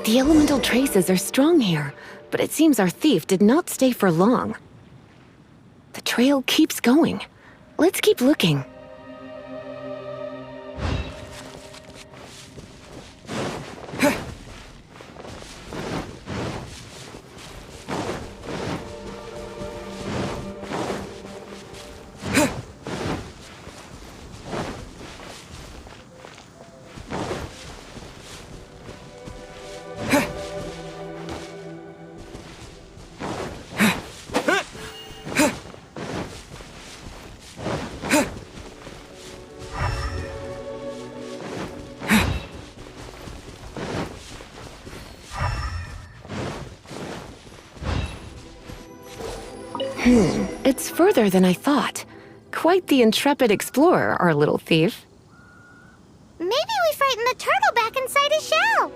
The elemental traces are strong here, but it seems our thief did not stay for long. The trail keeps going. Let's keep looking. It's further than I thought. Quite the intrepid explorer, our little thief. Maybe we frightened the turtle back inside his shell.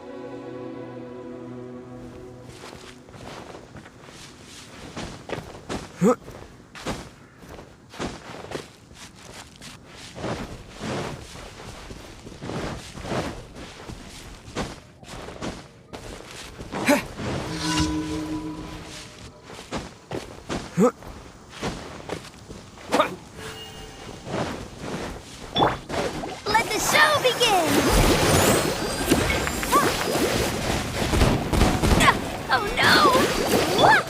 Let the show begin! Oh no! What?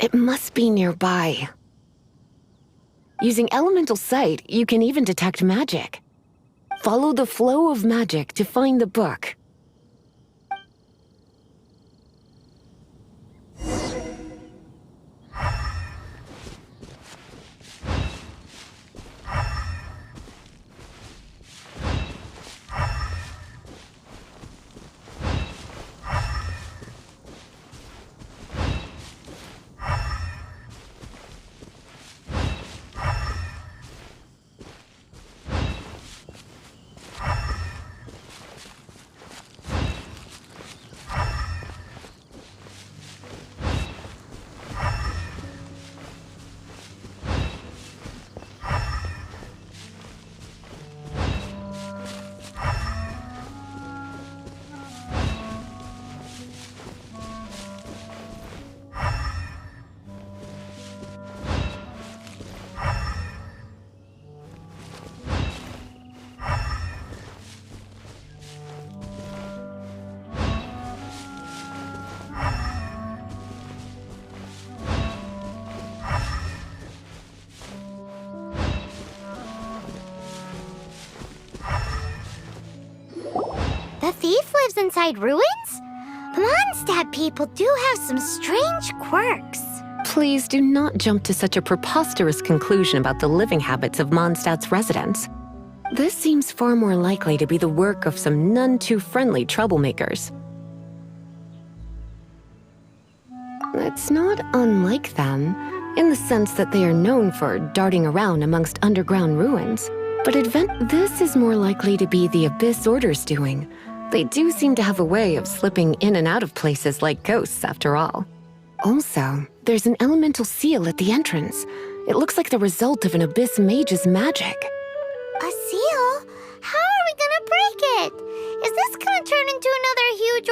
It must be nearby. Using elemental sight, you can even detect magic. Follow the flow of magic to find the book. The thief lives inside ruins? Mondstadt people do have some strange quirks. Please do not jump to such a preposterous conclusion about the living habits of Mondstadt's residents. This seems far more likely to be the work of some none-too-friendly troublemakers. It's not unlike them, in the sense that they are known for darting around amongst underground ruins. But this is more likely to be the Abyss Order's doing. They do seem to have a way of slipping in and out of places like ghosts, after all. Also, there's an elemental seal at the entrance. It looks like the result of an Abyss mage's magic. A seal? How are we gonna break it? Is this gonna turn into another huge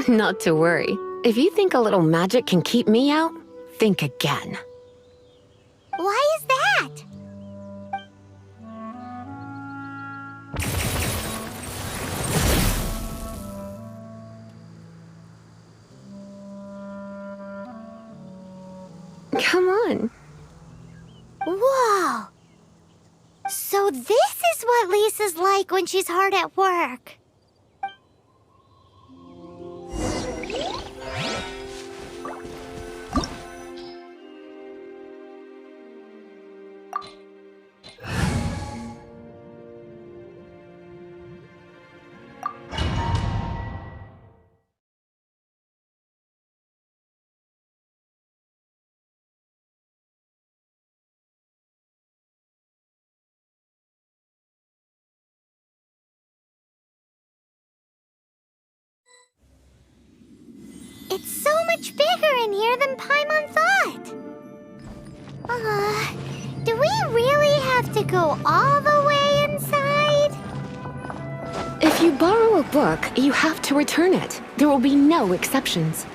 ordeal? Not to worry. If you think a little magic can keep me out, think again. Why is that? face is like when she's hard at work. It's so much bigger in here than Paimon thought. Do we really have to go all the way inside? If you borrow a book, you have to return it. There will be no exceptions.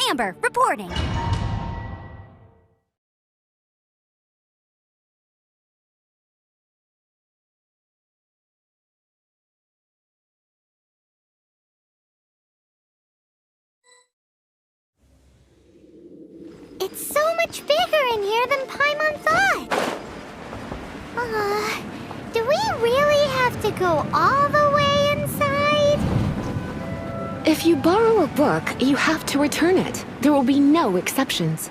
Amber, reporting. It's so much bigger in here than Paimon thought. Do we really have to go all the way inside? If you borrow a book, you have to return it. There will be no exceptions.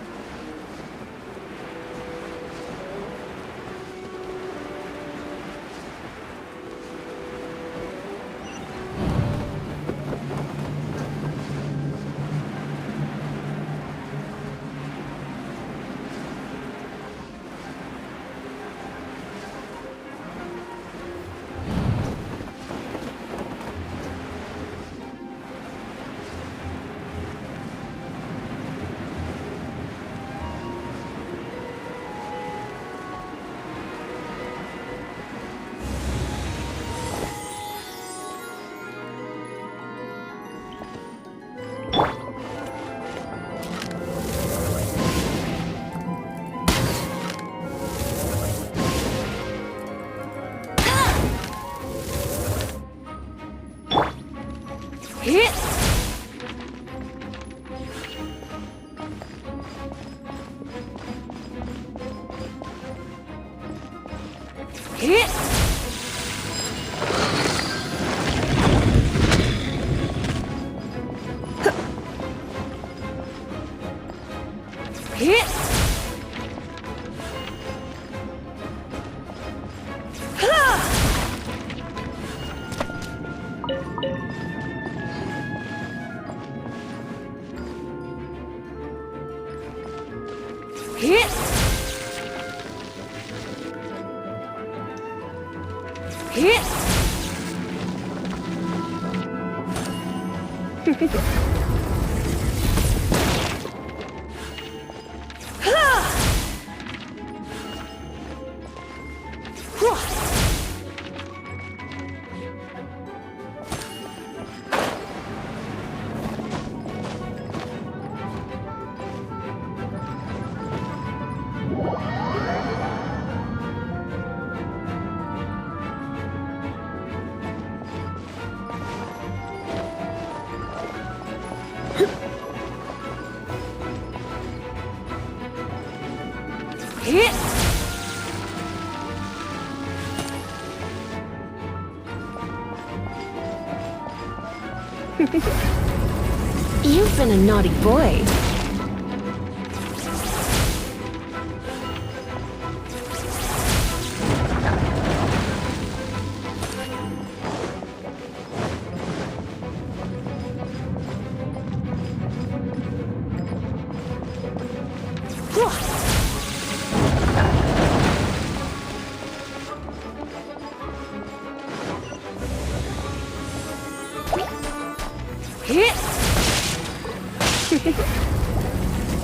You've been a naughty boy.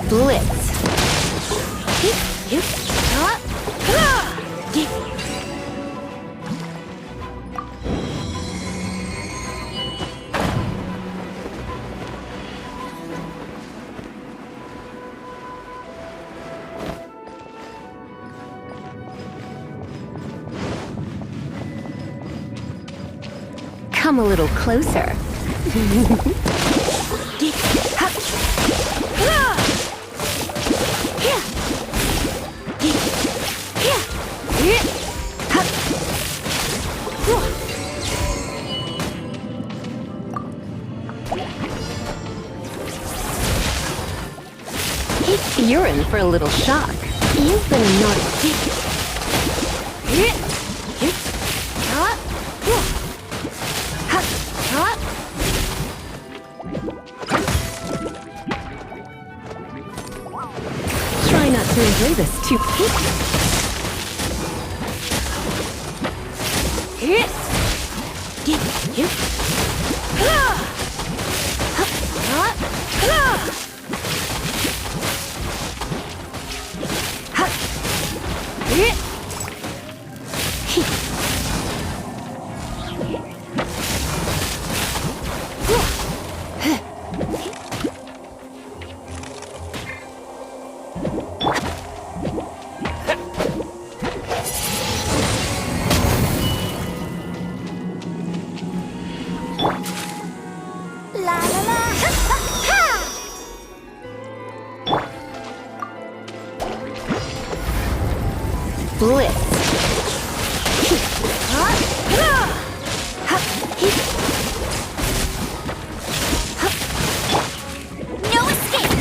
Blitz. Come a little closer. You're in for a little shock. You've been a naughty. Try not to enjoy this too. La la la. Ha, ha, Blitz. No escape.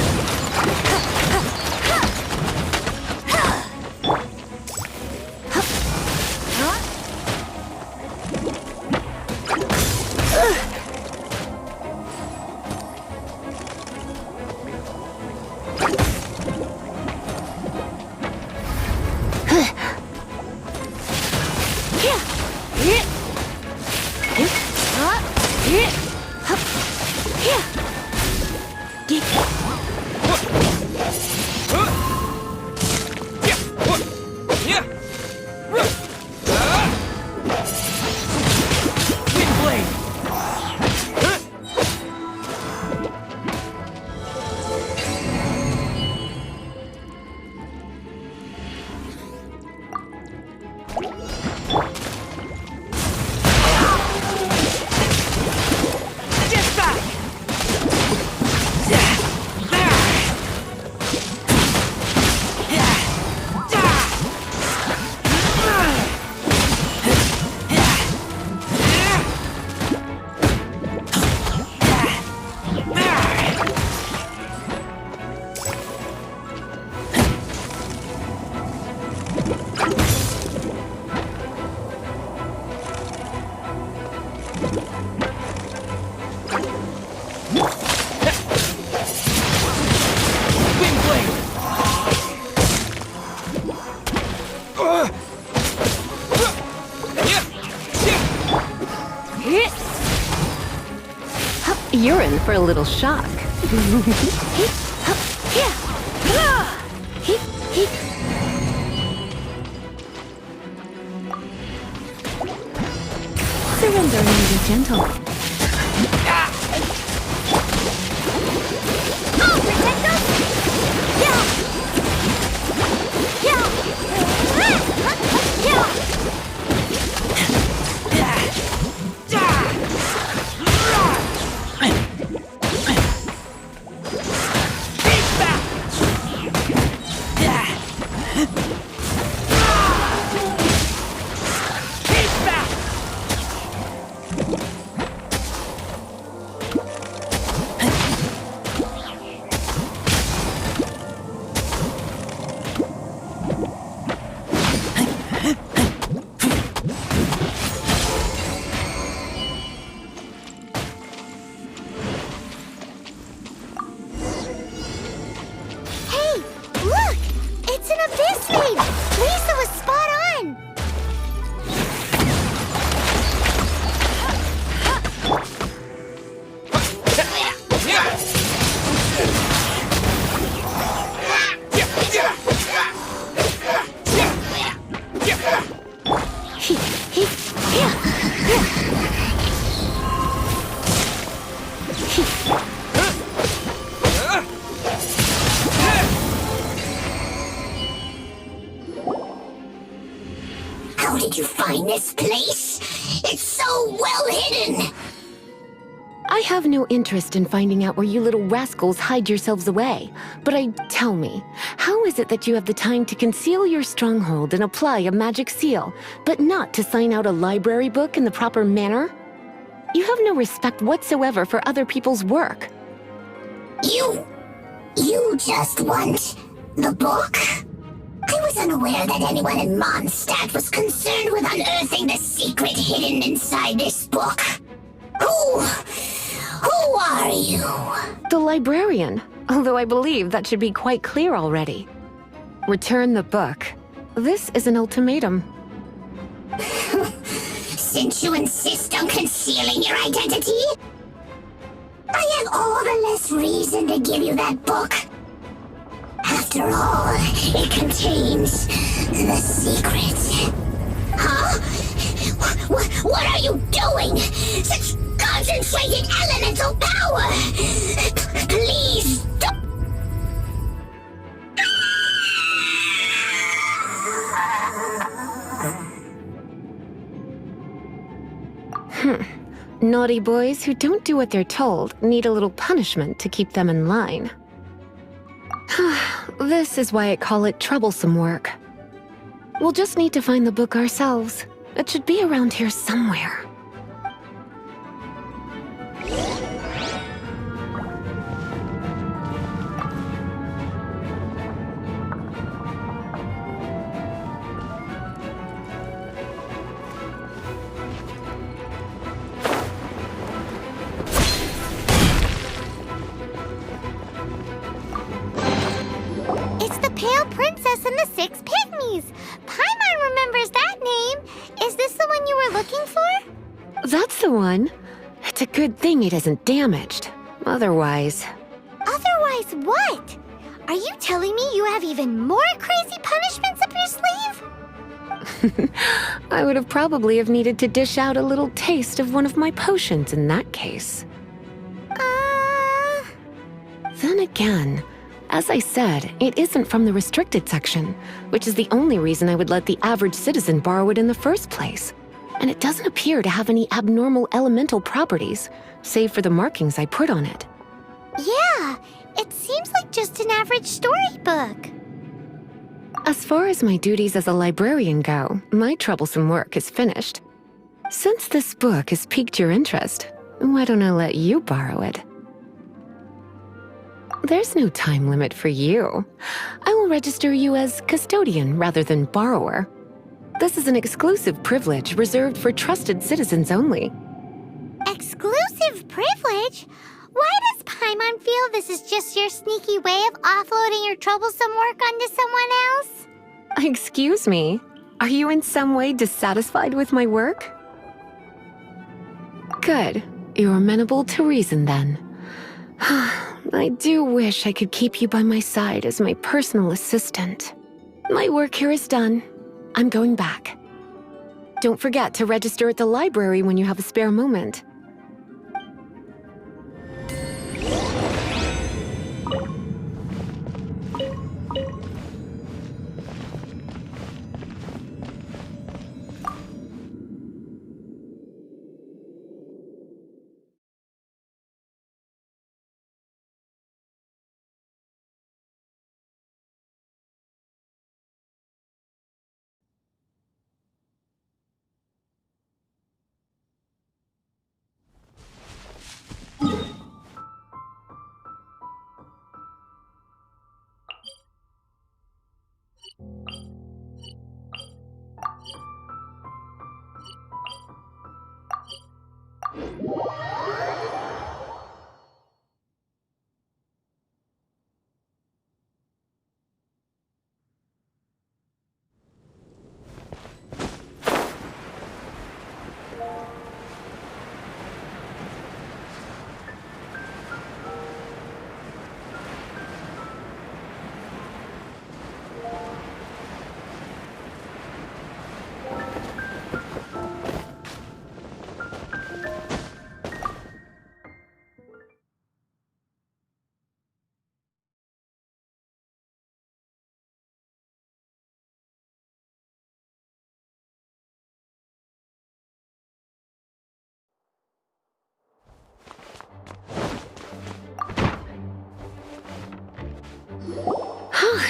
Wind blade! You're in for a little shock. Surrender and be gentle. I'll protect us! Yeah! Yeah! Yeah! Hey, look! It's an abyss raid! Lisa was spot on! How did you find this place? It's so well hidden! I have no interest in finding out where you little rascals hide yourselves away. But tell me, how is it that you have the time to conceal your stronghold and apply a magic seal, but not to sign out a library book in the proper manner? You have no respect whatsoever for other people's work. You just want the book? I was unaware that anyone in Mondstadt was concerned with unearthing the secret hidden inside this book. Who are you? The librarian, although I believe that should be quite clear already. Return the book. This is an ultimatum. Since you insist on concealing your identity, I have all the less reason to give you that book. After all, it contains the secret. Huh? What are you doing? Such concentrated elemental power! Please don't... Naughty boys who don't do what they're told need a little punishment to keep them in line. This is why I call it troublesome work. We'll just need to find the book ourselves. It should be around here somewhere. It's the Pale Princess and the Six Pygmies! Paimon remembers that name! Is this the one you were looking for? That's the one. It's a good thing it isn't damaged. Otherwise... Otherwise what? Are you telling me you have even more crazy punishments up your sleeve? I would have probably have needed to dish out a little taste of one of my potions in that case. Then again, as I said, it isn't from the restricted section, which is the only reason I would let the average citizen borrow it in the first place. And it doesn't appear to have any abnormal elemental properties, save for the markings I put on it. Yeah, it seems like just an average storybook. As far as my duties as a librarian go, my troublesome work is finished. Since this book has piqued your interest, why don't I let you borrow it? There's no time limit for you. I will register you as custodian rather than borrower. This is an exclusive privilege reserved for trusted citizens only. exclusive privilege? Why does Paimon feel this is just your sneaky way of offloading your troublesome work onto someone else? Excuse me, are you in some way dissatisfied with my work? Good, you're amenable to reason then. I do wish I could keep you by my side as my personal assistant. My work here is done. I'm going back. Don't forget to register at the library when you have a spare moment.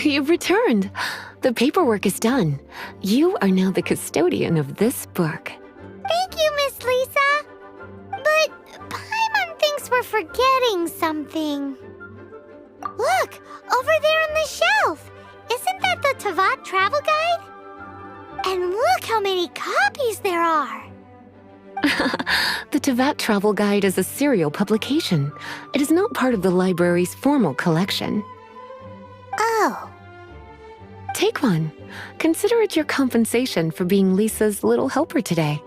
You've returned. The paperwork is done. You are now the custodian of this book. Thank you, Miss Lisa. But Paimon thinks we're forgetting something. Look, over there on the shelf. Isn't that the Tavat travel guide? And look how many copies there are. The Tavat Travel Guide is a serial publication. It is not part of the library's formal collection. Oh. Take one. Consider it your compensation for being Lisa's little helper today.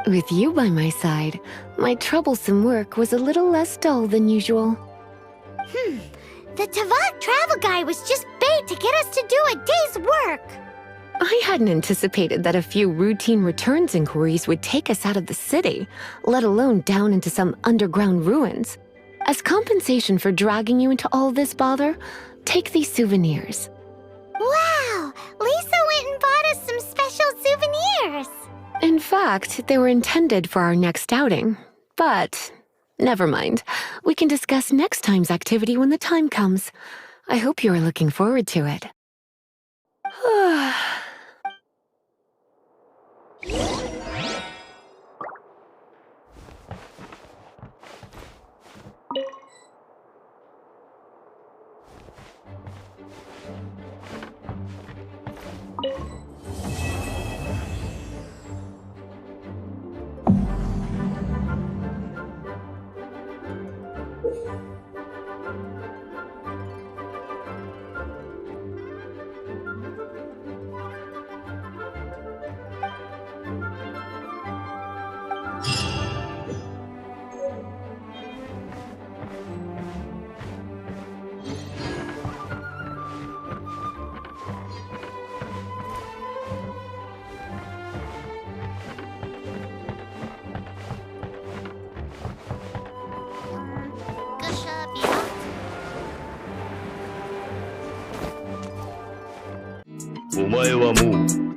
With you by my side, my troublesome work was a little less dull than usual. The Tavat travel guide was just bait to get us to do a day's work. I hadn't anticipated that a few routine returns inquiries would take us out of the city, let alone down into some underground ruins. As compensation for dragging you into all this bother, take these souvenirs. Wow! Lisa went and bought us some special souvenirs. In fact, they were intended for our next outing. But never mind. We can discuss next time's activity when the time comes. I hope you are looking forward to it. Gusha beyond. お前はもう